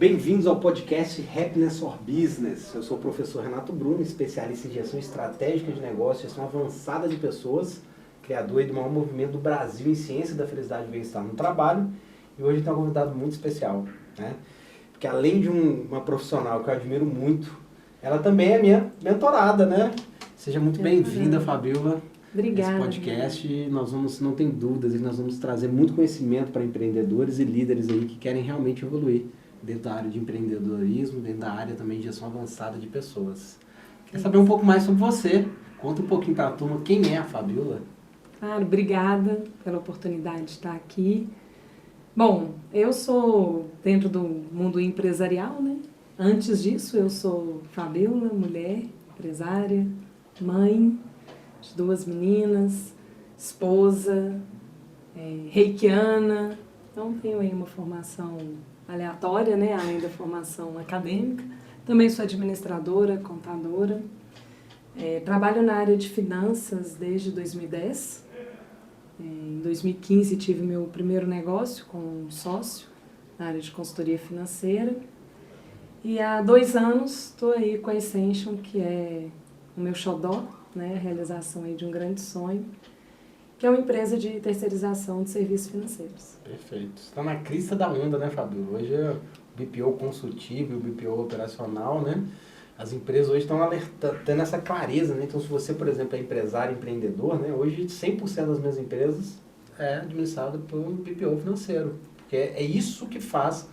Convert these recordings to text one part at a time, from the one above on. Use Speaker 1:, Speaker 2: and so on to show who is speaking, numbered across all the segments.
Speaker 1: Bem-vindos ao podcast Happiness or Business. Eu sou o professor Renato Bruno, especialista em gestão estratégica de negócios, gestão avançada de pessoas, criador do maior movimento do Brasil em ciência da felicidade e bem-estar no trabalho. E hoje tem um convidado muito especial, né? Porque além de uma profissional que eu admiro muito, ela também é minha mentorada, né? Seja muito bem-vinda, Fabiola.
Speaker 2: Obrigada.
Speaker 1: Esse podcast, nós vamos, não tem dúvidas, nós vamos trazer muito conhecimento para empreendedores e líderes aí que querem realmente evoluir dentro da área de empreendedorismo, dentro da área também de gestão avançada de pessoas. Queria saber um pouco mais sobre você. Conta um pouquinho para a turma quem é a Fabiola.
Speaker 2: Claro, obrigada pela oportunidade de estar aqui. Bom, eu sou dentro do mundo empresarial, né? Antes disso, eu sou Fabiola, mulher, empresária, mãe de 2 meninas, esposa, reikiana. Então, tenho aí uma formação aleatória, né? Além da formação acadêmica. Também sou administradora, contadora. Trabalho na área de finanças desde 2010. Em 2015 tive meu primeiro negócio com um sócio na área de consultoria financeira. E há 2 anos estou aí com a Ascension, que é o meu xodó, né? A realização aí de um grande sonho, que é uma empresa de terceirização de serviços financeiros.
Speaker 1: Perfeito. Você está na crista da onda, né, Fabiola? Hoje é o BPO consultivo e o BPO operacional, né? As empresas hoje estão tendo essa clareza, né? Então, se você, por exemplo, é empresário, empreendedor, né? Hoje 100% das minhas empresas é administrado por um BPO financeiro. Porque é isso que faz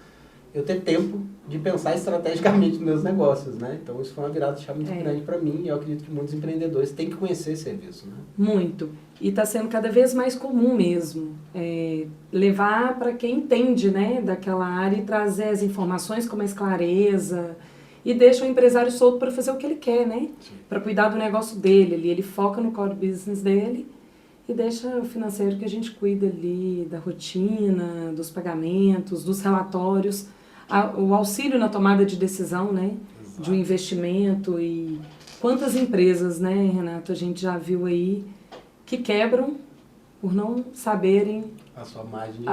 Speaker 1: eu ter tempo de pensar estrategicamente nos meus negócios, né? Então, isso foi uma virada de chave muito grande para mim e eu acredito que muitos empreendedores têm que conhecer esse serviço, né?
Speaker 2: Muito. E está sendo cada vez mais comum mesmo. Levar para quem entende, né, daquela área e trazer as informações com mais clareza e deixa o empresário solto para fazer o que ele quer, né? Para cuidar do negócio dele ali. Ele foca no core business dele e deixa o financeiro que a gente cuida ali da rotina, dos pagamentos, dos relatórios, o auxílio na tomada de decisão, né? Exato. De um investimento. E quantas empresas, né, Renato, a gente já viu aí que quebram por não saberem a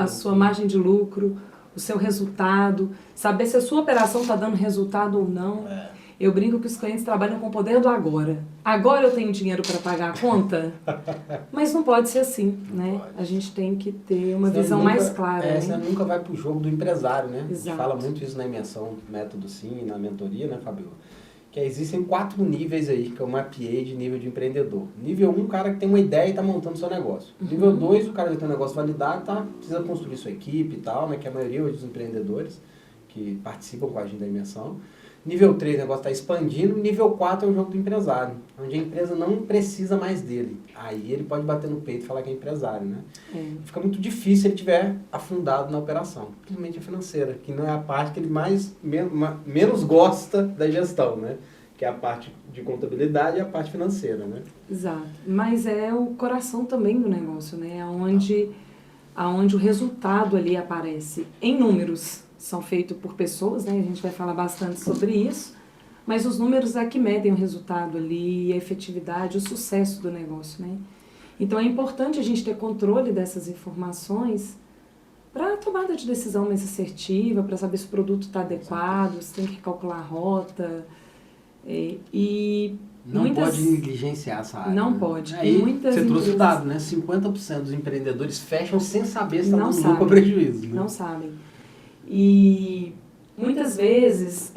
Speaker 2: sua margem de lucro, o seu resultado, saber se a sua operação está dando resultado ou não. Eu brinco que os clientes trabalham com o poder do agora. Agora eu tenho dinheiro para pagar a conta, mas não pode ser assim, né? A gente tem que ter uma visão mais clara. Né?
Speaker 1: Você nunca vai para o jogo do empresário, né?
Speaker 2: Exato.
Speaker 1: A gente fala muito isso na imersão, método sim, na mentoria, né, Fabiola? Que existem 4 níveis aí, que eu mapeei de nível de empreendedor. Nível 1, o cara que tem uma ideia e está montando seu negócio. Nível 2, o cara já tem um negócio validado, precisa construir sua equipe e tal, né, que é a maioria dos empreendedores que participam com a gente da imersão. Nível 3, o negócio está expandindo. Nível 4 é o jogo do empresário, onde a empresa não precisa mais dele. Aí ele pode bater no peito e falar que é empresário, né? Fica muito difícil se ele estiver afundado na operação, principalmente a financeira, que não é a parte que ele menos gosta da gestão, né? Que é a parte de contabilidade e a parte financeira, né?
Speaker 2: Exato. Mas é o coração também do negócio, né? Aonde o resultado ali aparece em números. São feitos por pessoas, né? A gente vai falar bastante sobre isso, mas os números é que medem o resultado ali, a efetividade, o sucesso do negócio, né? Então é importante a gente ter controle dessas informações para a tomada de decisão mais assertiva, para saber se o produto está adequado, se tem que calcular a rota.
Speaker 1: Não pode negligenciar essa área.
Speaker 2: Não
Speaker 1: né?
Speaker 2: pode.
Speaker 1: Aí você trouxe o dado, né? 50% dos empreendedores fecham sem saber se está dando lucro ou prejuízo. Né?
Speaker 2: Não sabem. E muitas vezes,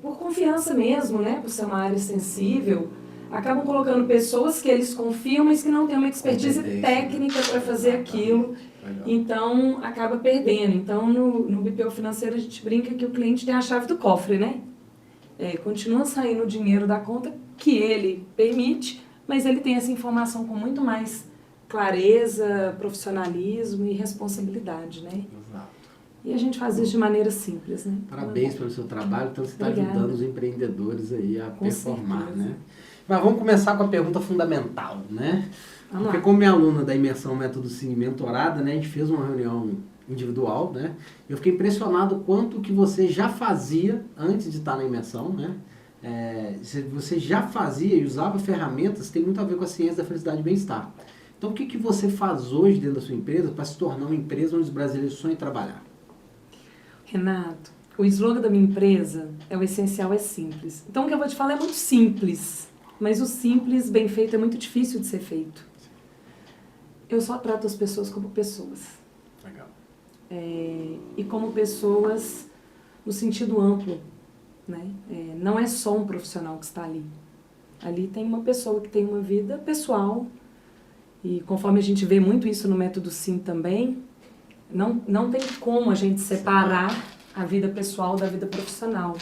Speaker 2: por confiança mesmo, né, por ser uma área sensível, acabam colocando pessoas que eles confiam, mas que não têm uma expertise técnica para fazer aquilo. Legal. Então, acaba perdendo. Então, no BPO financeiro, a gente brinca que o cliente tem a chave do cofre, né? Continua saindo o dinheiro da conta que ele permite, mas ele tem essa informação com muito mais clareza, profissionalismo e responsabilidade, né?
Speaker 1: Exato.
Speaker 2: E a gente faz isso de maneira simples, né?
Speaker 1: Parabéns pelo seu trabalho, então você está ajudando os empreendedores aí a performar,
Speaker 2: certeza.
Speaker 1: né? Mas vamos começar com a pergunta fundamental, né? Porque como minha aluna da imersão Método Sim mentorada, né? A gente fez uma reunião individual, né? Eu fiquei impressionado quanto que você já fazia antes de estar na imersão, né? Você já fazia e usava ferramentas que tem muito a ver com a ciência da felicidade e bem-estar. Então, o que você faz hoje dentro da sua empresa para se tornar uma empresa onde os brasileiros sonham em trabalhar?
Speaker 2: Renato, O slogan da minha empresa é o essencial é simples. Então o que eu vou te falar é muito simples, mas o simples bem feito é muito difícil de ser feito. Eu só trato as pessoas como pessoas.
Speaker 1: Legal.
Speaker 2: E como pessoas no sentido amplo, né? Não é só um profissional que está ali. Ali tem uma pessoa que tem uma vida pessoal e conforme a gente vê muito isso no método SIM também, não tem como a gente separar a vida pessoal da vida profissional.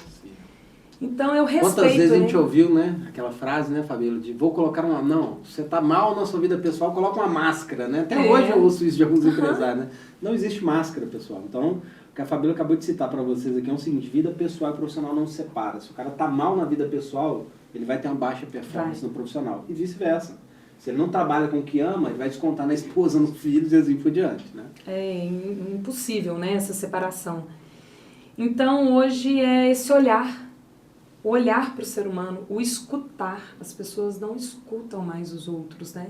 Speaker 2: Então eu respeito...
Speaker 1: Quantas vezes a gente ouviu, né, aquela frase, né, Fabíola, de vou colocar uma... Não, você tá mal na sua vida pessoal, coloca uma máscara, né? Até hoje eu ouço isso de alguns empresários, né? Não existe máscara, pessoal. Então, o que a Fabíola acabou de citar para vocês aqui é o seguinte, vida pessoal e profissional não se separa. Se o cara tá mal na vida pessoal, ele vai ter uma baixa performance no profissional. E vice-versa. Se ele não trabalha com o que ama, ele vai descontar na esposa, nos filhos e assim por diante, né?
Speaker 2: É impossível, né, essa separação. Então, hoje é esse olhar, o olhar para o ser humano, o escutar. As pessoas não escutam mais os outros, né?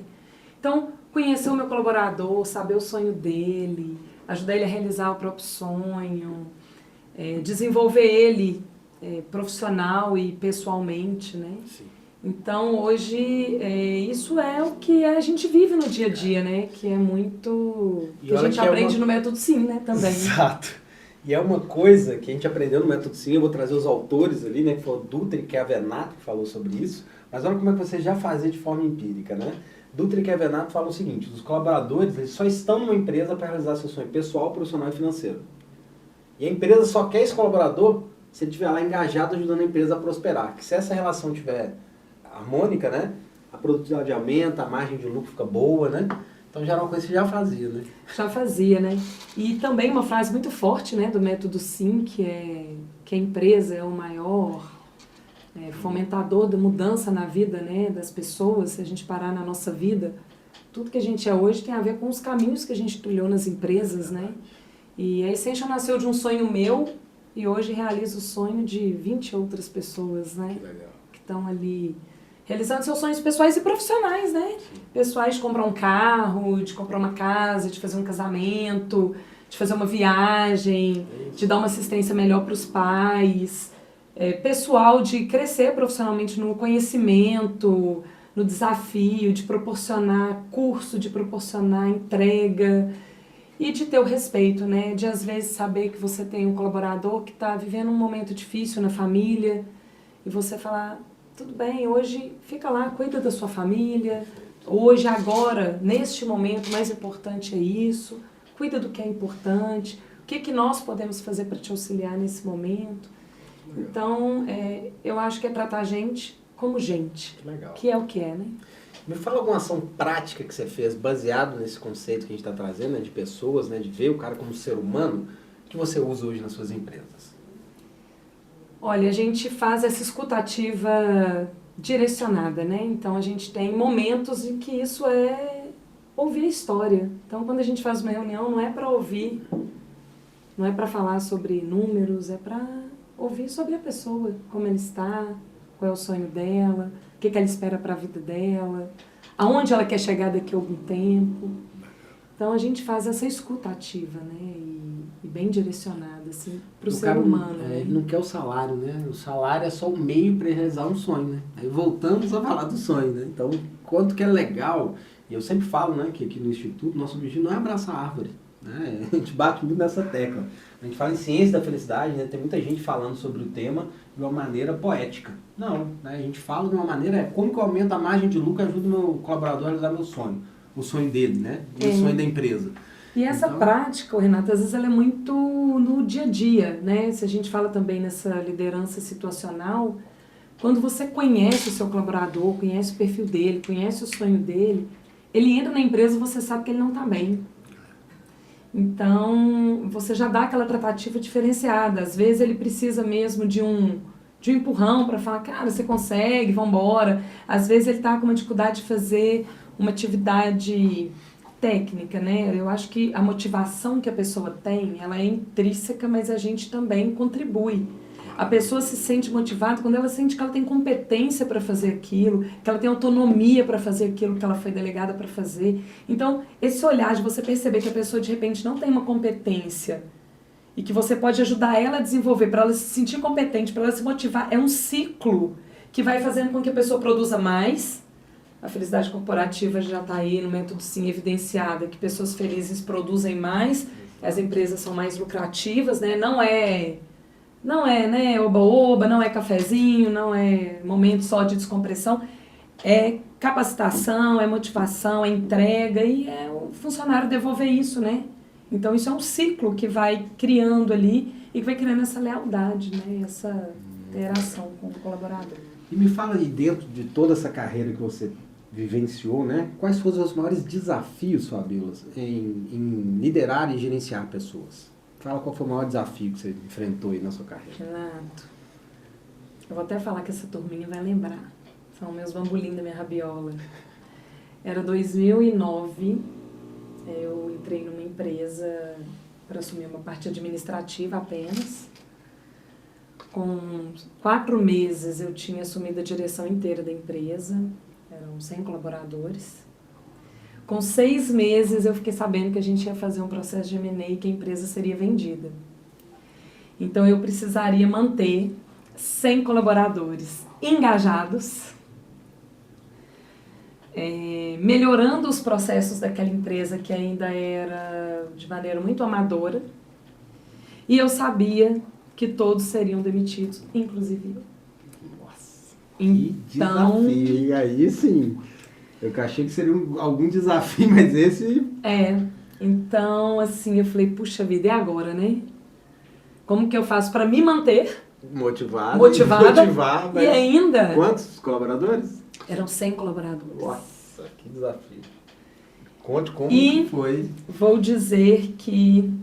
Speaker 2: Então, conhecer o meu colaborador, saber o sonho dele, ajudar ele a realizar o próprio sonho, desenvolver ele profissional e pessoalmente, né? Sim. Então, hoje, isso é o que a gente vive no dia a dia, né? Que é muito... que a gente aprende no método SIM, né? Também.
Speaker 1: Exato. E é uma coisa que a gente aprendeu no método SIM, eu vou trazer os autores ali, né? Que foi o Dutra e Chiavenato que falou sobre isso. Mas olha como é que você já fazia de forma empírica, né? Dutra e Chiavenato falam o seguinte, os colaboradores eles só estão numa empresa para realizar seu sonho pessoal, profissional e financeiro. E a empresa só quer esse colaborador se ele estiver lá engajado ajudando a empresa a prosperar. Que se essa relação estiver harmônica, né? A produtividade aumenta, a margem de lucro fica boa, né? Então já era uma coisa que você já fazia, né?
Speaker 2: Já fazia, né? E também uma frase muito forte, né, do método SIM, que a empresa é o maior fomentador da mudança na vida, né, das pessoas. Se a gente parar na nossa vida, tudo que a gente é hoje tem a ver com os caminhos que a gente trilhou nas empresas, né? E a Essential nasceu de um sonho meu e hoje realiza o sonho de 20 outras pessoas, né?
Speaker 1: Que legal.
Speaker 2: Que estão ali realizando seus sonhos pessoais e profissionais, né? Sim. Pessoais de comprar um carro, de comprar uma casa, de fazer um casamento, de fazer uma viagem, de dar uma assistência melhor para os pais. Pessoal de crescer profissionalmente no conhecimento, no desafio, de proporcionar curso, de proporcionar entrega e de ter o respeito, né? De às vezes saber que você tem um colaborador que está vivendo um momento difícil na família e você falar... Tudo bem, hoje fica lá, cuida da sua família. Hoje, agora, neste momento, o mais importante é isso. Cuida do que é importante. O que nós podemos fazer para te auxiliar nesse momento? Então, eu acho que é tratar a gente como gente.
Speaker 1: Legal.
Speaker 2: Que é o que é, né?
Speaker 1: Me fala alguma ação prática que você fez baseado nesse conceito que a gente está trazendo, né, de pessoas, né, de ver o cara como ser humano, que você usa hoje nas suas empresas.
Speaker 2: Olha, a gente faz essa escutativa direcionada, né? Então, a gente tem momentos em que isso é ouvir a história. Então, quando a gente faz uma reunião, não é para ouvir, não é para falar sobre números, é para ouvir sobre a pessoa, como ela está, qual é o sonho dela, o que ela espera para a vida dela, aonde ela quer chegar daqui a algum tempo. Então, a gente faz essa escutativa, né? E bem direcionada, assim, para o ser humano. Né?
Speaker 1: Ele não quer o salário, né? O salário é só o meio para realizar um sonho, né? Aí voltamos a falar do sonho, né? Então, quanto que é legal, e eu sempre falo, né, que aqui no Instituto, nosso objetivo não é abraçar a árvore, né? A gente bate muito nessa tecla. A gente fala em ciência da felicidade, né? Tem muita gente falando sobre o tema de uma maneira poética. Não, né? A gente fala de uma maneira, como que eu aumento a margem de lucro e ajudo o meu colaborador a realizar meu sonho. O sonho dele, né? O sonho da empresa.
Speaker 2: E essa prática, Renata, às vezes ela é muito no dia a dia, né? Se a gente fala também nessa liderança situacional, quando você conhece o seu colaborador, conhece o perfil dele, conhece o sonho dele, ele entra na empresa e você sabe que ele não está bem. Então, você já dá aquela tratativa diferenciada. Às vezes ele precisa mesmo de um empurrão para falar, cara, você consegue, vamos embora. Às vezes ele está com uma dificuldade de fazer uma atividade técnica, né? Eu acho que a motivação que a pessoa tem, ela é intrínseca, mas a gente também contribui. A pessoa se sente motivada quando ela sente que ela tem competência para fazer aquilo, que ela tem autonomia para fazer aquilo que ela foi delegada para fazer. Então, esse olhar de você perceber que a pessoa de repente não tem uma competência e que você pode ajudar ela a desenvolver, para ela se sentir competente, para ela se motivar, é um ciclo que vai fazendo com que a pessoa produza mais. A felicidade corporativa já está aí no método Sim evidenciada, que pessoas felizes produzem mais, as empresas são mais lucrativas, né? Não é, né, oba-oba, não é cafezinho, não é momento só de descompressão, é capacitação, é motivação, é entrega e é o funcionário devolver isso, né? Então isso é um ciclo que vai criando ali e que vai criando essa lealdade, né? Essa interação com o colaborador.
Speaker 1: E me fala aí, dentro de toda essa carreira que você vivenciou, né? Quais foram os maiores desafios, Fabíola, em liderar e gerenciar pessoas? Fala qual foi o maior desafio que você enfrentou aí na sua carreira.
Speaker 2: Renato, eu vou até falar que essa turminha vai lembrar. São meus bambolim da minha rabiola. Era 2009, eu entrei numa empresa para assumir uma parte administrativa apenas. Com 4 meses eu tinha assumido a direção inteira da empresa, eram 100 colaboradores. Com 6 meses eu fiquei sabendo que a gente ia fazer um processo de M&A e que a empresa seria vendida. Então eu precisaria manter 100 colaboradores engajados, melhorando os processos daquela empresa que ainda era de maneira muito amadora. E eu sabia que todos seriam demitidos, inclusive eu.
Speaker 1: Nossa,
Speaker 2: então,
Speaker 1: que desafio, e aí sim, eu achei que seria algum desafio, mas esse...
Speaker 2: Então assim, eu falei, puxa vida, e agora, né? Como que eu faço para me manter
Speaker 1: motivada
Speaker 2: e ainda...
Speaker 1: Quantos colaboradores?
Speaker 2: Eram 100 colaboradores.
Speaker 1: Nossa, que desafio. Conte como foi.
Speaker 2: Vou dizer que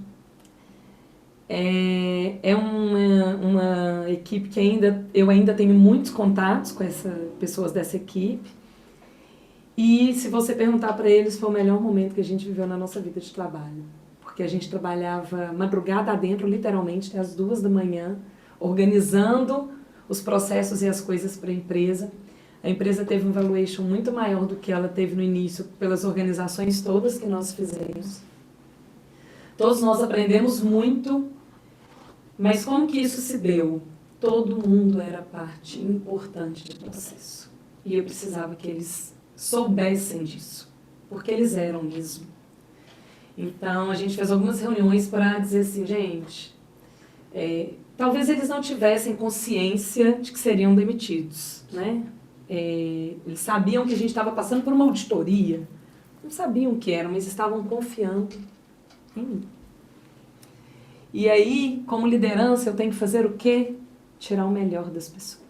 Speaker 2: é uma equipe que eu ainda tenho muitos contatos com pessoas dessa equipe. E se você perguntar para eles, foi o melhor momento que a gente viveu na nossa vida de trabalho. Porque a gente trabalhava madrugada adentro, literalmente, até as 2 da manhã, organizando os processos e as coisas para a empresa. A empresa teve um valuation muito maior do que ela teve no início, pelas organizações todas que nós fizemos. Todos nós aprendemos muito, mas como que isso se deu? Todo mundo era parte importante do processo. E eu precisava que eles soubessem disso, porque eles eram mesmo. Então, a gente fez algumas reuniões para dizer assim, gente, talvez eles não tivessem consciência de que seriam demitidos, né? Eles sabiam que a gente estava passando por uma auditoria, não sabiam o que era, mas estavam confiando em mim. E aí, como liderança, eu tenho que fazer o quê? Tirar o melhor das pessoas,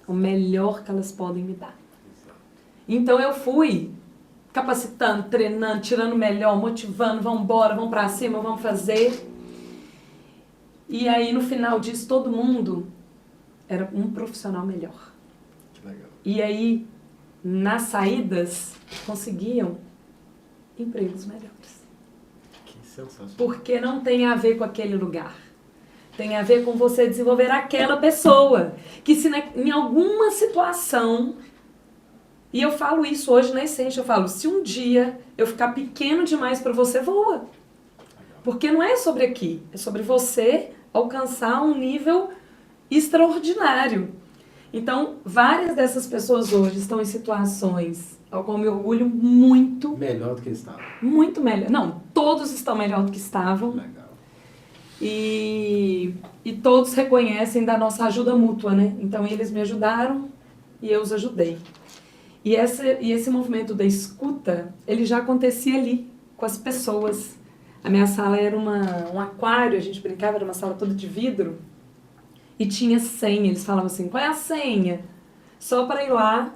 Speaker 2: o melhor que elas podem me dar. Então eu fui capacitando, treinando, tirando o melhor, motivando, vamos embora, vamos pra cima, vamos fazer. E aí no final disso todo mundo era um profissional melhor.
Speaker 1: Que legal.
Speaker 2: E aí nas saídas conseguiam empregos melhores.
Speaker 1: Que sensacional.
Speaker 2: Porque não tem a ver com aquele lugar. Tem a ver com você desenvolver aquela pessoa. Que se em alguma situação... E eu falo isso hoje na essência, eu falo, se um dia eu ficar pequeno demais para você, voa. Porque não é sobre aqui, é sobre você alcançar um nível extraordinário. Então, várias dessas pessoas hoje estão em situações ao qual eu me orgulho muito.
Speaker 1: Melhor do que estavam.
Speaker 2: Muito melhor. Não, todos estão melhor do que estavam.
Speaker 1: Legal.
Speaker 2: E todos reconhecem da nossa ajuda mútua, né? Então, eles me ajudaram e eu os ajudei. E esse movimento da escuta, ele já acontecia ali, com as pessoas. A minha sala era um aquário, a gente brincava, era uma sala toda de vidro. E tinha senha, eles falavam assim, qual é a senha? Só para ir lá,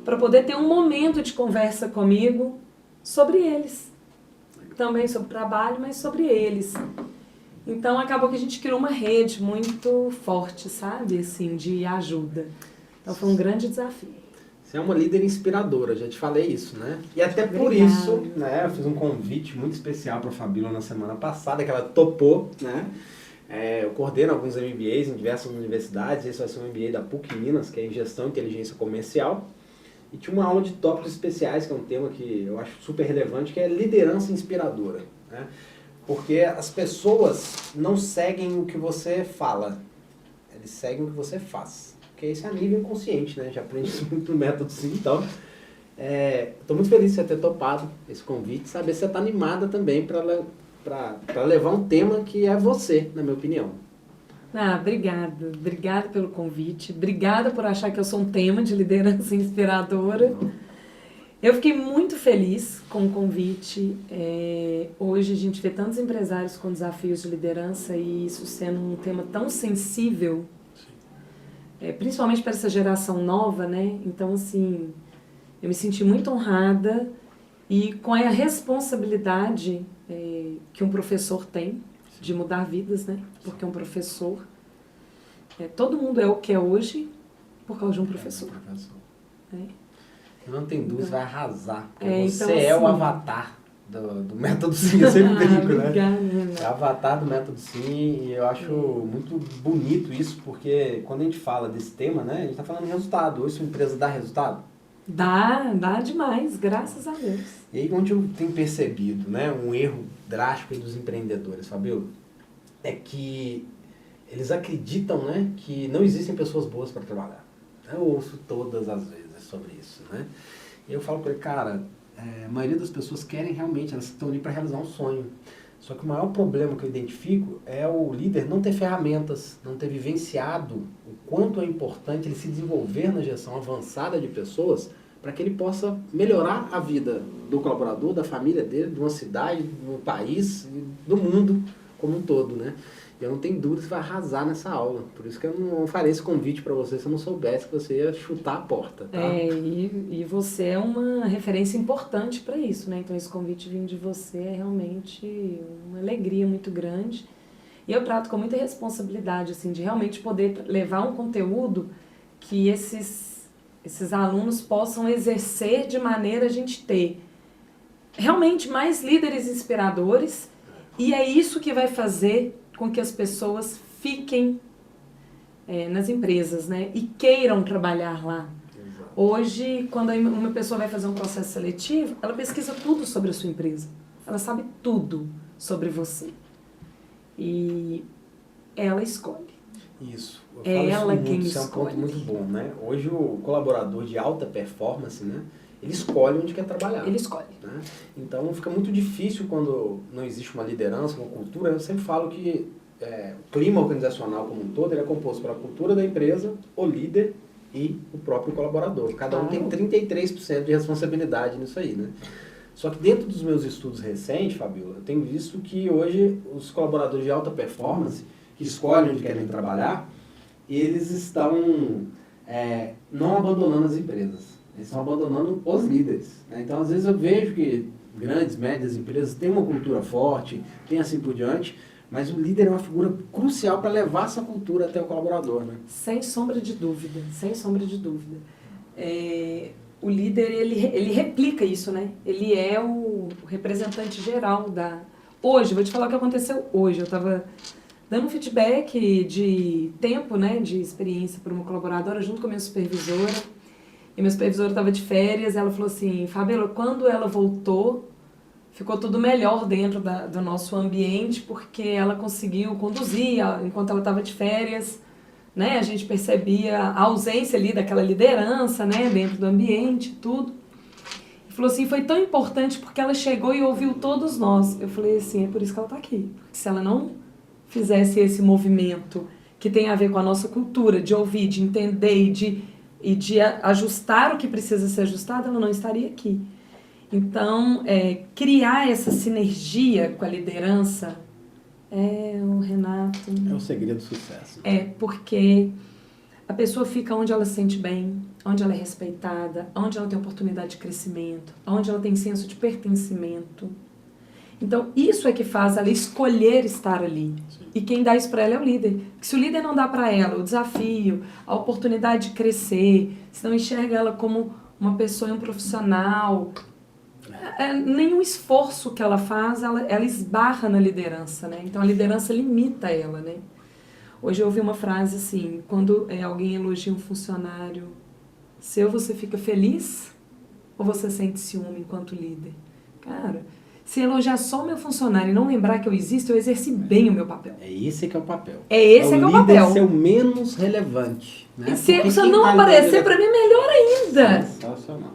Speaker 2: para poder ter um momento de conversa comigo sobre eles. Também sobre o trabalho, mas sobre eles. Então acabou que a gente criou uma rede muito forte, sabe, assim, de ajuda. Então foi um grande desafio.
Speaker 1: Você é uma líder inspiradora, já te falei isso, né? E até por
Speaker 2: Obrigada.
Speaker 1: isso, né, eu fiz um convite muito especial para a Fabíola na semana passada, que ela topou, né? Eu coordeno alguns MBAs em diversas universidades, esse vai ser um MBA da PUC Minas, que é em Gestão e Inteligência Comercial. E tinha uma aula de tópicos especiais, que é um tema que eu acho super relevante, que é liderança inspiradora, né? Porque as pessoas não seguem o que você fala, eles seguem o que você faz. Porque isso é a nível inconsciente, né? Já aprendi isso muito no método sim, então... Estou muito feliz de você ter topado esse convite, saber se você está animada também para levar um tema que é você, na minha opinião.
Speaker 2: Obrigada. Obrigada pelo convite. Obrigada por achar que eu sou um tema de liderança inspiradora. Eu fiquei muito feliz com o convite. Hoje a gente vê tantos empresários com desafios de liderança e isso sendo um tema tão sensível, principalmente para essa geração nova, né? Então, assim, eu me senti muito honrada e com a responsabilidade que um professor tem de mudar vidas, né? Porque um professor, todo mundo é o que é hoje por causa de um professor.
Speaker 1: Eu não tenho dúvida, você vai arrasar. Porque você
Speaker 2: então,
Speaker 1: é
Speaker 2: assim,
Speaker 1: o avatar do Método Sim, eu sempre brinco, né?
Speaker 2: Obrigada.
Speaker 1: É o avatar do Método Sim e eu acho muito bonito isso, porque quando a gente fala desse tema, né? A gente está falando de resultado. Hoje, sua empresa dá resultado?
Speaker 2: Dá demais, graças a Deus.
Speaker 1: E aí, onde eu tenho percebido, né, um erro drástico dos empreendedores, Fabio, é que eles acreditam, né, que não existem pessoas boas para trabalhar. Eu ouço todas as vezes sobre isso, né? E eu falo para ele, cara, a maioria das pessoas querem realmente, elas estão ali para realizar um sonho. Só que o maior problema que eu identifico é o líder não ter ferramentas, não ter vivenciado o quanto é importante ele se desenvolver na gestão avançada de pessoas para que ele possa melhorar a vida do colaborador, da família dele, de uma cidade, do país, do mundo como um todo, né? Eu não tenho dúvida que vai arrasar nessa aula. Por isso que eu não farei esse convite para você se eu não soubesse que você ia chutar a porta, tá?
Speaker 2: E você é uma referência importante para isso, né? Então esse convite vindo de você é realmente uma alegria muito grande. E eu trato com muita responsabilidade, assim, de realmente poder levar um conteúdo que esses alunos possam exercer de maneira a gente ter realmente mais líderes inspiradores, e é isso que vai fazer com que as pessoas fiquem nas empresas, né? E queiram trabalhar lá.
Speaker 1: Exato.
Speaker 2: Hoje, quando uma pessoa vai fazer um processo seletivo, ela pesquisa tudo sobre a sua empresa. Ela sabe tudo sobre você. E ela escolhe.
Speaker 1: Isso.
Speaker 2: É ela quem
Speaker 1: isso
Speaker 2: escolhe.
Speaker 1: É um ponto muito bom, né? Hoje o colaborador de alta performance, né? Ele escolhe onde quer trabalhar.
Speaker 2: Ele escolhe.
Speaker 1: Né? Então fica muito difícil quando não existe uma liderança, uma cultura. Eu sempre falo que o clima organizacional como um todo ele é composto pela cultura da empresa, o líder e o próprio colaborador. Cada um tem 33% de responsabilidade nisso aí, né? Só que dentro dos meus estudos recentes, Fabiola, eu tenho visto que hoje os colaboradores de alta performance, que escolhem onde querem trabalhar, eles estão não abandonando as empresas. Eles estão abandonando os líderes. Né? Então, às vezes eu vejo que grandes, médias empresas têm uma cultura forte, tem assim por diante, mas o líder é uma figura crucial para levar essa cultura até o colaborador. Né?
Speaker 2: Sem sombra de dúvida, sem sombra de dúvida. O líder, ele replica isso, né? Ele é o representante geral da... Hoje, vou te falar o que aconteceu hoje. Eu estava dando um feedback de tempo, né, de experiência para uma colaboradora junto com a minha supervisora. E minha supervisora estava de férias, ela falou assim, Fabiola, quando ela voltou, ficou tudo melhor dentro do nosso ambiente, porque ela conseguiu conduzir enquanto ela estava de férias, né? A gente percebia a ausência ali daquela liderança, né, dentro do ambiente, tudo. E falou assim, foi tão importante porque ela chegou e ouviu todos nós. Eu falei assim, é por isso que ela está aqui. Porque se ela não fizesse esse movimento que tem a ver com a nossa cultura, de ouvir, de entender e de ajustar o que precisa ser ajustado, ela não estaria aqui. Então, criar essa sinergia com a liderança o Renato...
Speaker 1: É o segredo do sucesso.
Speaker 2: Porque a pessoa fica onde ela se sente bem, onde ela é respeitada, onde ela tem oportunidade de crescimento, onde ela tem senso de pertencimento. Então, isso é que faz ela escolher estar ali. Sim. E quem dá isso para ela é o líder. Porque se o líder não dá para ela o desafio, a oportunidade de crescer, se não enxerga ela como uma pessoa e um profissional, nenhum esforço que ela faz, ela esbarra na liderança, né? Então, a liderança limita ela, né? Hoje eu ouvi uma frase assim, quando alguém elogia um funcionário seu, você fica feliz ou você sente ciúme enquanto líder? Cara... Se elogiar só o meu funcionário e não lembrar que eu existo, eu exerci bem o meu papel.
Speaker 1: É esse que é o papel.
Speaker 2: É esse que é o papel.
Speaker 1: Ser o menos relevante. Né?
Speaker 2: E se você não aparecer, para mim é melhor ainda.
Speaker 1: Sensacional.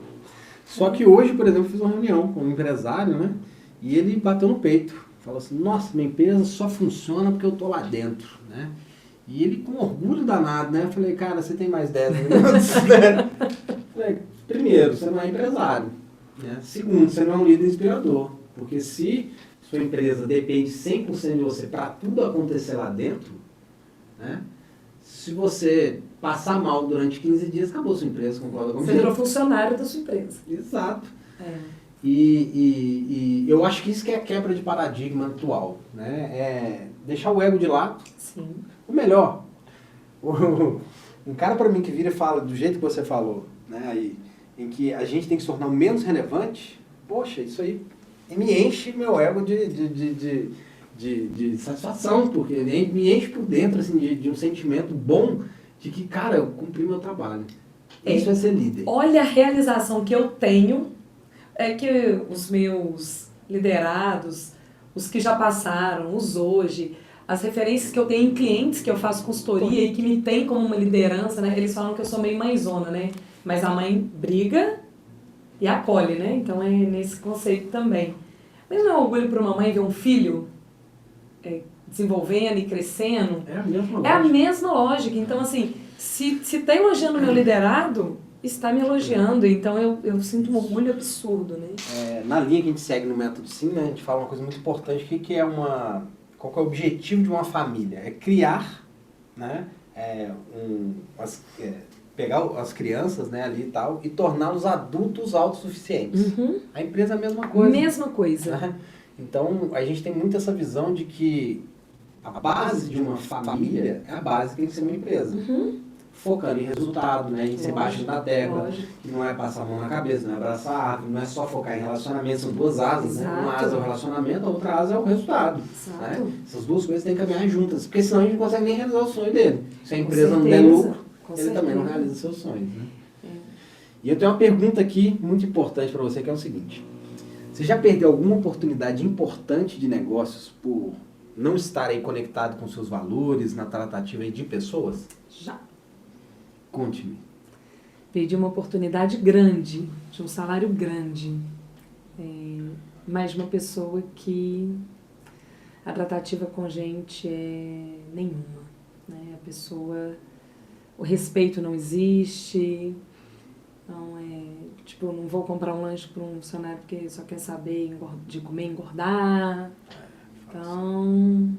Speaker 1: Só que hoje, por exemplo, eu fiz uma reunião com um empresário, né? E ele bateu no peito. Falou assim, nossa, minha empresa só funciona porque eu tô lá dentro, né? E ele com orgulho danado, né? Eu falei, cara, você tem mais 10 minutos, né? Falei, primeiro, você não é empresário. Né? Segundo, você não é um líder inspirador. Porque se sua empresa depende 100% de você para tudo acontecer lá dentro, né? Se você passar mal durante 15 dias, acabou sua empresa, concorda comigo?
Speaker 2: Você virou funcionário da sua empresa.
Speaker 1: Exato.
Speaker 2: É.
Speaker 1: E eu acho que isso que é a quebra de paradigma atual, né? É deixar o ego de lado.
Speaker 2: Sim.
Speaker 1: O melhor, um cara para mim que vira e fala do jeito que você falou, né? Aí, em que a gente tem que se tornar menos relevante, poxa, isso aí me enche meu ego de satisfação, porque me enche por dentro assim, de um sentimento bom de que, cara, eu cumpri meu trabalho. Isso é ser líder.
Speaker 2: Olha a realização que eu tenho, é que os meus liderados, os que já passaram, os hoje, as referências que eu tenho em clientes que eu faço consultoria e que me tem como uma liderança, né? Eles falam que eu sou meio mãezona, né? Mas a mãe briga e acolhe, né? Então é nesse conceito também. Mas não é orgulho para uma mãe ver um filho desenvolvendo e crescendo?
Speaker 1: É a mesma lógica.
Speaker 2: É a mesma lógica. Então, assim, se está elogiando o meu liderado, está me elogiando. Então, eu sinto um orgulho absurdo, né?
Speaker 1: Na linha que a gente segue no Método Sim, né, a gente fala uma coisa muito importante, qual que é o objetivo de uma família? É criar, né, pegar as crianças, né, ali e tal, e torná-los adultos autossuficientes.
Speaker 2: Uhum.
Speaker 1: A empresa é a mesma coisa.
Speaker 2: Mesma coisa.
Speaker 1: Né? Então, a gente tem muito essa visão de que a base de uma família é a base que tem que ser uma empresa.
Speaker 2: Uhum.
Speaker 1: Focando em resultado, né? Em ser baixo na tecla,
Speaker 2: Lógico.
Speaker 1: que não é passar a mão na cabeça, não é abraçar a árvore, não é só focar em relacionamento, são duas asas, né? Uma asa é o relacionamento, a outra asa é o resultado.
Speaker 2: Exato.
Speaker 1: Né? Essas duas coisas têm que caminhar juntas, porque senão a gente não consegue nem realizar o sonho dele. Se a empresa não der
Speaker 2: certeza.
Speaker 1: lucro,
Speaker 2: Com
Speaker 1: ele
Speaker 2: certeza.
Speaker 1: também não realiza seus sonhos. Né? E eu tenho uma pergunta aqui muito importante para você, que é o seguinte. Você já perdeu alguma oportunidade importante de negócios por não estar aí conectado com seus valores na tratativa aí de pessoas?
Speaker 2: Já.
Speaker 1: Conte-me.
Speaker 2: Perdi uma oportunidade grande, de um salário grande, mas de uma pessoa que a tratativa com gente é nenhuma. Né? A pessoa, o respeito não existe, então eu não vou comprar um lanche para um funcionário porque só quer saber de comer e engordar. Então,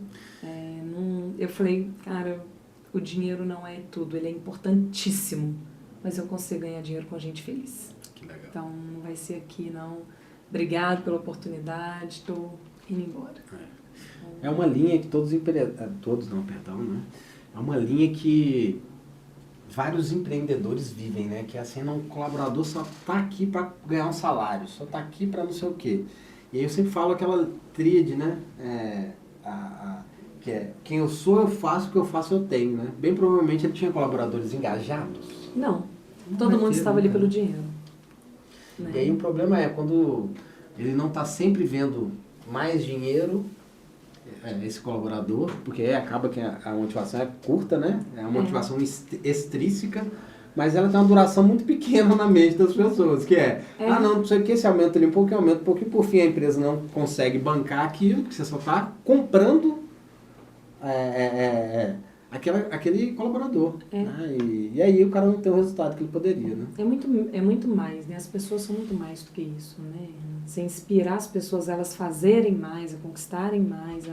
Speaker 2: eu falei, cara, o dinheiro não é tudo, ele é importantíssimo, mas eu consigo ganhar dinheiro com gente feliz.
Speaker 1: Que legal.
Speaker 2: Então, não vai ser aqui, não. Obrigado pela oportunidade, estou indo embora.
Speaker 1: É uma linha que né? É uma linha que vários empreendedores vivem, né? Que é assim, o colaborador só está aqui para ganhar um salário, só está aqui para não sei o quê. E aí eu sempre falo aquela tríade, né? Que é, quem eu sou, eu faço, o que eu faço, eu tenho, né? Bem provavelmente ele tinha colaboradores engajados.
Speaker 2: Não, todo mundo estava ali pelo dinheiro. Né?
Speaker 1: E aí o problema é quando ele não está sempre vendo mais dinheiro, esse colaborador, porque acaba que a motivação é curta, né? É uma motivação extrínseca, mas ela tem uma duração muito pequena na mente das pessoas, que não sei o que, esse aumenta ali um pouco, aumenta um pouco, e por fim a empresa não consegue bancar aquilo, porque você só está comprando aquele colaborador. Né? E aí o cara não tem o resultado que ele poderia, né?
Speaker 2: É muito mais, né? As pessoas são muito mais do que isso, né? Você inspirar as pessoas a elas fazerem mais, a conquistarem mais,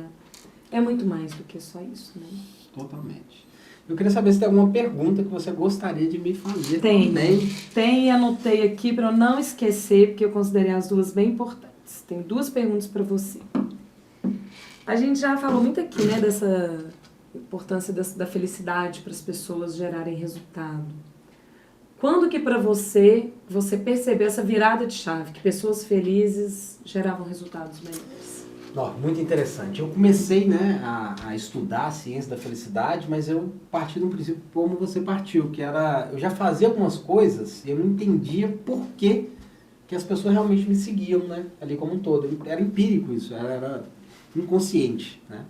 Speaker 2: é muito mais do que só isso, né?
Speaker 1: Totalmente. Eu queria saber se tem alguma pergunta que você gostaria de me fazer também.
Speaker 2: Tem, anotei aqui para eu não esquecer, porque eu considerei as duas bem importantes. Tenho duas perguntas para você. A gente já falou muito aqui, né, dessa importância da felicidade para as pessoas gerarem resultado. Quando que para você percebeu essa virada de chave, que pessoas felizes geravam resultados melhores?
Speaker 1: Muito interessante. Eu comecei, né, a estudar a ciência da felicidade, mas eu parti de um princípio como você partiu, que era, eu já fazia algumas coisas e eu não entendia por que que as pessoas realmente me seguiam, né? Ali como um todo. Era empírico isso, era inconsciente, né?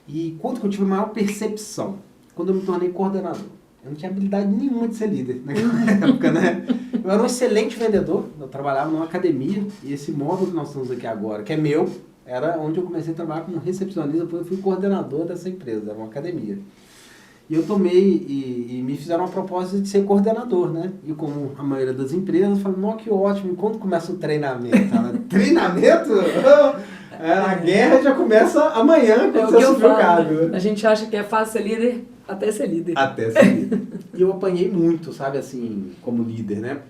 Speaker 1: E quando que eu tive a maior percepção? Quando eu me tornei coordenador. Eu não tinha habilidade nenhuma de ser líder naquela época, né? Eu era um excelente vendedor, eu trabalhava numa academia, e esse módulo que nós estamos aqui agora, que é meu, era onde eu comecei a trabalhar como recepcionista, depois eu fui coordenador dessa empresa, era uma academia. E eu tomei e me fizeram uma proposta de ser coordenador, né? E como a maioria das empresas, eu falei, nossa, que ótimo, e quando começa o treinamento? Treinamento? A guerra já começa amanhã, quando você assumiu o cargo.
Speaker 2: A gente acha que é fácil ser líder até ser líder.
Speaker 1: Até ser líder. E eu apanhei muito, sabe, assim, como líder, né?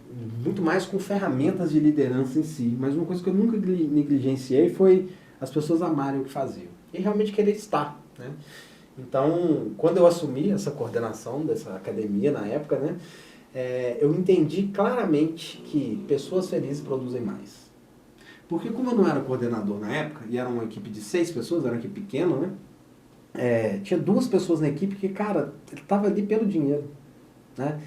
Speaker 1: Muito mais com ferramentas de liderança em si. Mas uma coisa que eu nunca negligenciei foi as pessoas amarem o que faziam. E realmente querer estar, né? Então, quando eu assumi essa coordenação dessa academia na época, né? Eu entendi claramente que pessoas felizes produzem mais. Porque como eu não era coordenador na época, e era uma equipe de 6 pessoas, era uma equipe pequena, né? Tinha 2 pessoas na equipe que, cara, ele estava ali pelo dinheiro, né?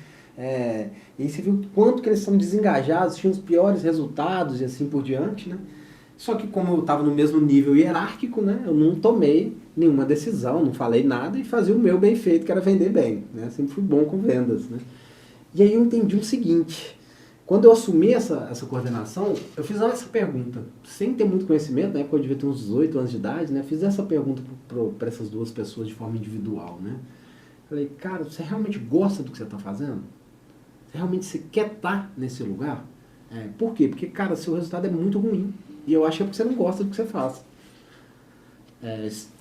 Speaker 1: E você viu quanto que eles são desengajados, tinham os piores resultados e assim por diante, né? Só que como eu estava no mesmo nível hierárquico, né? Eu não tomei nenhuma decisão, não falei nada e fazia o meu bem feito, que era vender bem, né? Sempre fui bom com vendas, né? E aí eu entendi o seguinte: quando eu assumi essa coordenação, eu fiz essa pergunta, sem ter muito conhecimento, na época eu devia ter uns 18 anos de idade, né? Fiz essa pergunta para essas 2 pessoas de forma individual, né? Falei, cara, você realmente gosta do que você está fazendo? Realmente você quer estar nesse lugar? Por quê? Porque, cara, seu resultado é muito ruim. E eu acho que é porque você não gosta do que você faz.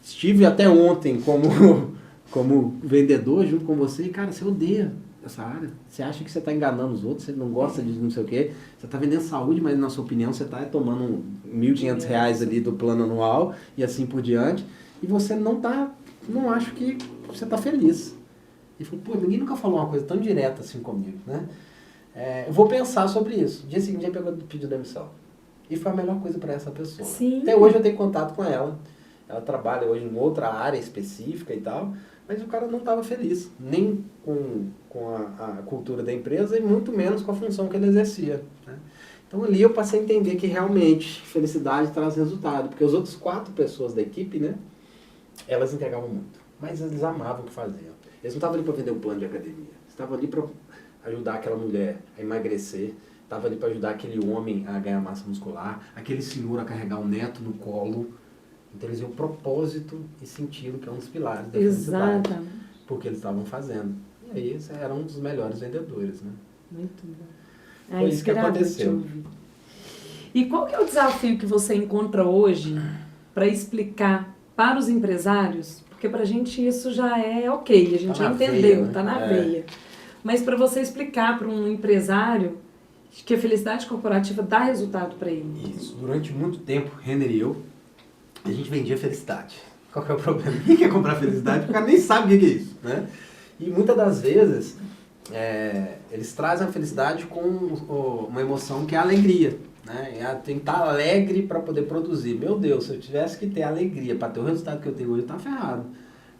Speaker 1: Estive até ontem como vendedor junto com você e, cara, você odeia essa área. Você acha que você está enganando os outros, você não gosta de não sei o quê. Você está vendendo saúde, mas na sua opinião você está tomando R$1.500 ali do plano anual e assim por diante. E você não acho que você está feliz. E falou, pô, ninguém nunca falou uma coisa tão direta assim comigo, né? Eu vou pensar sobre isso. Dia seguinte ele pediu demissão. E foi a melhor coisa para essa pessoa.
Speaker 2: Sim.
Speaker 1: Até hoje eu tenho contato com ela. Ela trabalha hoje em outra área específica e tal, mas o cara não estava feliz, nem com a cultura da empresa e muito menos com a função que ele exercia, né? Então ali eu passei a entender que realmente felicidade traz resultado, porque as outras 4 pessoas da equipe, né, elas entregavam muito, mas eles amavam o que faziam. Eles não estavam ali para vender um plano de academia, eles estavam ali para ajudar aquela mulher a emagrecer, estavam ali para ajudar aquele homem a ganhar massa muscular, aquele senhor a carregar um neto no colo. Então eles viam propósito e sentido, que é um dos pilares da felicidade.
Speaker 2: Exatamente.
Speaker 1: Porque eles estavam fazendo. E aí eles eram um dos melhores vendedores, né?
Speaker 2: Muito bom.
Speaker 1: Foi isso que aconteceu.
Speaker 2: E qual que é o desafio que você encontra hoje para explicar para os empresários? Porque para a gente isso já é ok, a gente já entendeu, está na veia. Mas para você explicar para um empresário que a felicidade corporativa dá resultado para ele.
Speaker 1: Isso. Durante muito tempo, Renner e eu, a gente vendia felicidade. Qual que é o problema? Ninguém quer comprar felicidade porque o cara nem sabe o que é isso, né? E muitas das vezes, eles trazem a felicidade com uma emoção que é a alegria, né? Tem que estar alegre para poder produzir. Meu Deus, se eu tivesse que ter alegria para ter o resultado que eu tenho hoje, eu estava ferrado.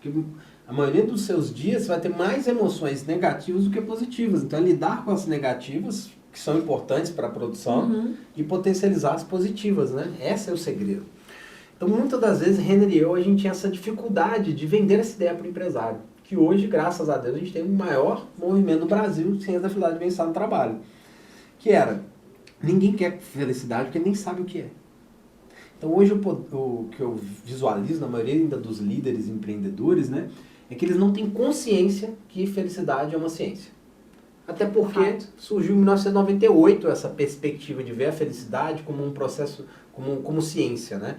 Speaker 1: Porque a maioria dos seus dias você vai ter mais emoções negativas do que positivas. Então é lidar com as negativas, que são importantes para a produção, e potencializar as positivas, né? Esse é o segredo. Então, muitas das vezes, Renner e eu, a gente tinha essa dificuldade de vender essa ideia para o empresário. Que hoje, graças a Deus, a gente tem o maior movimento no Brasil de ciência da felicidade e bem-estar no trabalho. Que era, ninguém quer felicidade porque nem sabe o que é. Então, hoje, o que eu visualizo na maioria ainda dos líderes empreendedores, né, é que eles não têm consciência que felicidade é uma ciência. Até porque surgiu em 1998 essa perspectiva de ver a felicidade como um processo, como ciência, né?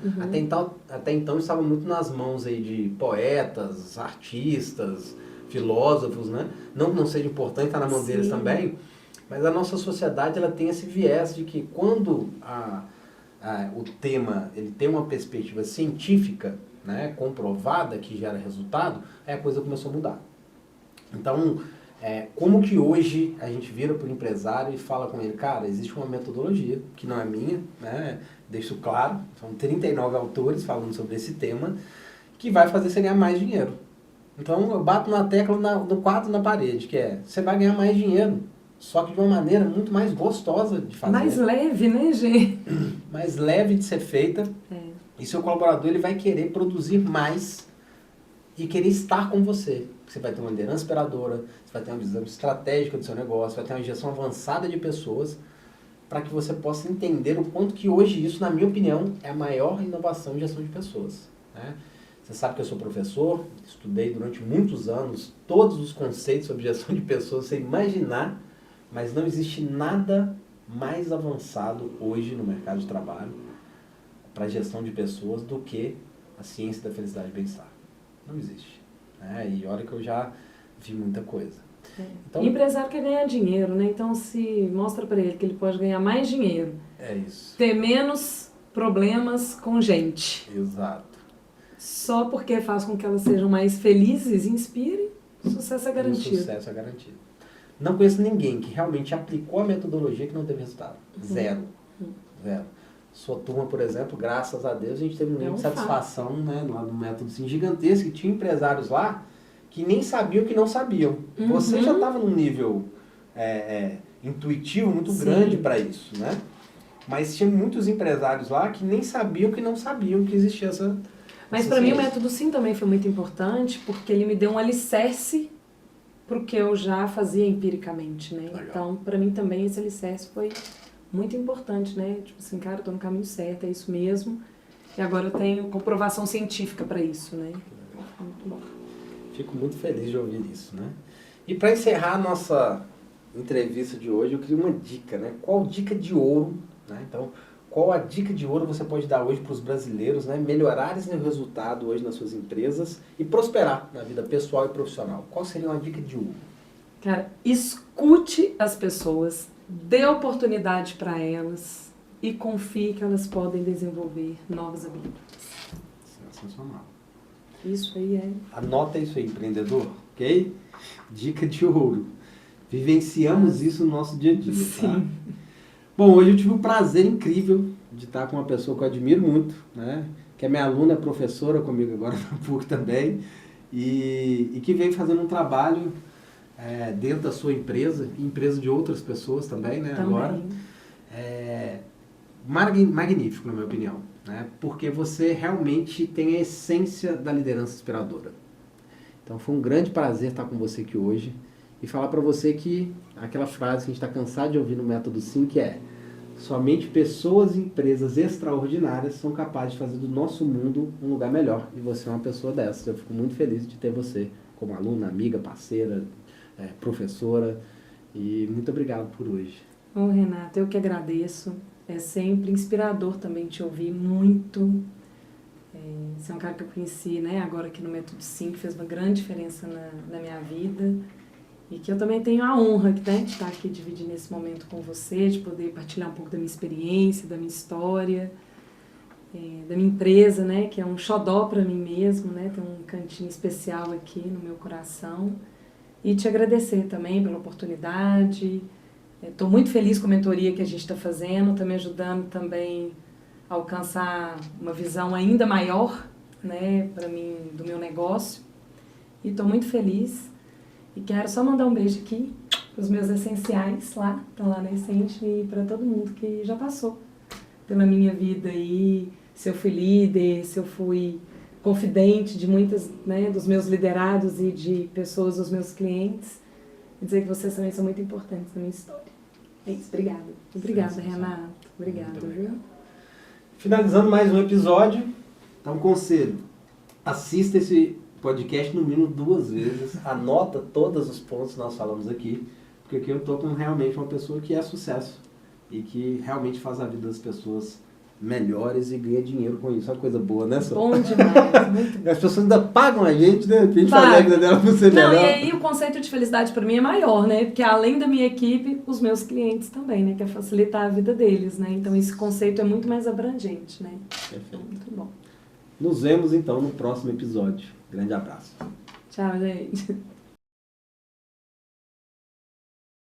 Speaker 1: Até então estava muito nas mãos aí de poetas, artistas, filósofos, né? Não seja importante, está na mão deles também, mas a nossa sociedade ela tem esse viés de que quando o tema ele tem uma perspectiva científica, né, comprovada, que gera resultado, aí a coisa começou a mudar. Então, como que hoje a gente vira para o empresário e fala com ele, cara, existe uma metodologia, que não é minha, né? Deixo claro, são 39 autores falando sobre esse tema, que vai fazer você ganhar mais dinheiro. Então eu bato na tecla no quadro na parede, que você vai ganhar mais dinheiro só que de uma maneira muito mais gostosa de fazer.
Speaker 2: Mais leve, né, gente?
Speaker 1: Mais leve de ser feita. E seu colaborador ele vai querer produzir mais e querer estar com você. Você vai ter uma liderança inspiradora, você vai ter uma visão estratégica do seu negócio, vai ter uma gestão avançada de pessoas, para que você possa entender o quanto que hoje isso, na minha opinião, é a maior inovação em gestão de pessoas. Né? Você sabe que eu sou professor, estudei durante muitos anos todos os conceitos sobre gestão de pessoas, sem imaginar, mas não existe nada mais avançado hoje no mercado de trabalho para gestão de pessoas do que a ciência da felicidade e bem-estar. Não existe. Né? E olha que eu já vi muita coisa.
Speaker 2: Então, o empresário quer ganhar dinheiro, né? Então se mostra para ele que ele pode ganhar mais dinheiro.
Speaker 1: É isso.
Speaker 2: Ter menos problemas com gente.
Speaker 1: Exato.
Speaker 2: Só porque faz com que elas sejam mais felizes e inspirem, o sucesso é garantido.
Speaker 1: O sucesso é garantido. Não conheço ninguém que realmente aplicou a metodologia que não teve resultado. Zero. Zero. Sua turma, por exemplo, graças a Deus, a gente teve um nível de satisfação, né, lá no método assim, gigantesco, e tinha empresários lá que nem sabiam que não sabiam. Você já estava num nível intuitivo muito grande para isso, né? Mas tinha muitos empresários lá que nem sabiam que não sabiam que existia essa...
Speaker 2: Mas para mim o método Sim também foi muito importante, porque ele me deu um alicerce para o que eu já fazia empiricamente, né? Legal. Então, para mim também esse alicerce foi muito importante, né? Tipo assim, cara, eu tô no caminho certo, é isso mesmo. E agora eu tenho comprovação científica para isso, né? Muito bom.
Speaker 1: Fico muito feliz de ouvir isso, né? E para encerrar a nossa entrevista de hoje, eu queria uma dica, né? Qual dica de ouro, né? Então, qual a dica de ouro você pode dar hoje para os brasileiros, né? Melhorarem o resultado hoje nas suas empresas e prosperar na vida pessoal e profissional? Qual seria uma dica de ouro?
Speaker 2: Cara, escute as pessoas, dê oportunidade para elas e confie que elas podem desenvolver novas habilidades.
Speaker 1: Sensacional.
Speaker 2: Isso aí é...
Speaker 1: Anota isso aí, empreendedor, ok? Dica de ouro. Vivenciamos isso no nosso dia a dia,
Speaker 2: Sim.
Speaker 1: Tá? Bom, hoje eu tive um prazer incrível de estar com uma pessoa que eu admiro muito, né? Que é minha aluna, professora comigo agora na PUC também, e que vem fazendo um trabalho dentro da sua empresa, e empresa de outras pessoas também, né?
Speaker 2: Também.
Speaker 1: Agora. Magnífico, na minha opinião, né? Porque você realmente tem a essência da liderança inspiradora. Então foi um grande prazer estar com você aqui hoje e falar para você que aquela frase que a gente está cansado de ouvir no método Sim, que é: somente pessoas e empresas extraordinárias são capazes de fazer do nosso mundo um lugar melhor. E você é uma pessoa dessas. Eu fico muito feliz de ter você como aluna, amiga, parceira, professora. E muito obrigado por hoje.
Speaker 2: Ô, Renato, eu que agradeço. É sempre inspirador também te ouvir muito. Você é um cara que eu conheci, né, agora aqui no Método Sim, que fez uma grande diferença na minha vida. E que eu também tenho a honra, né, de estar aqui dividindo esse momento com você, de poder partilhar um pouco da minha experiência, da minha história, da minha empresa, né, que é um xodó para mim mesmo, né, tem um cantinho especial aqui no meu coração. E te agradecer também pela oportunidade. Estou muito feliz com a mentoria que a gente está fazendo, está me ajudando também a alcançar uma visão ainda maior, né, para mim, do meu negócio. E estou muito feliz. E quero só mandar um beijo aqui para os meus essenciais lá, estão lá na Essente, e para todo mundo que já passou pela minha vida aí, se eu fui líder, se eu fui confidente de muitas, né, dos meus liderados e de pessoas dos meus clientes, e dizer que vocês também são muito importantes na minha história. É isso, obrigada. Obrigada, Renato. Obrigada, viu?
Speaker 1: Finalizando mais um episódio, então conselho, assista esse podcast no mínimo 2 vezes, anota todos os pontos que nós falamos aqui, porque aqui eu estou com realmente uma pessoa que é sucesso e que realmente faz a vida das pessoas melhores e ganha dinheiro com isso. É uma coisa boa, né, Sô?
Speaker 2: Bom demais, muito bom.
Speaker 1: As pessoas ainda pagam a gente, né? Pra gente fazer a vida dela pra ser melhor.
Speaker 2: Não, e aí o conceito de felicidade para mim é maior, né? Porque além da minha equipe, os meus clientes também, né? Que é facilitar a vida deles, né? Então esse conceito é muito mais abrangente, né?
Speaker 1: Perfeito.
Speaker 2: Muito bom.
Speaker 1: Nos vemos então no próximo episódio. Grande abraço.
Speaker 2: Tchau, gente.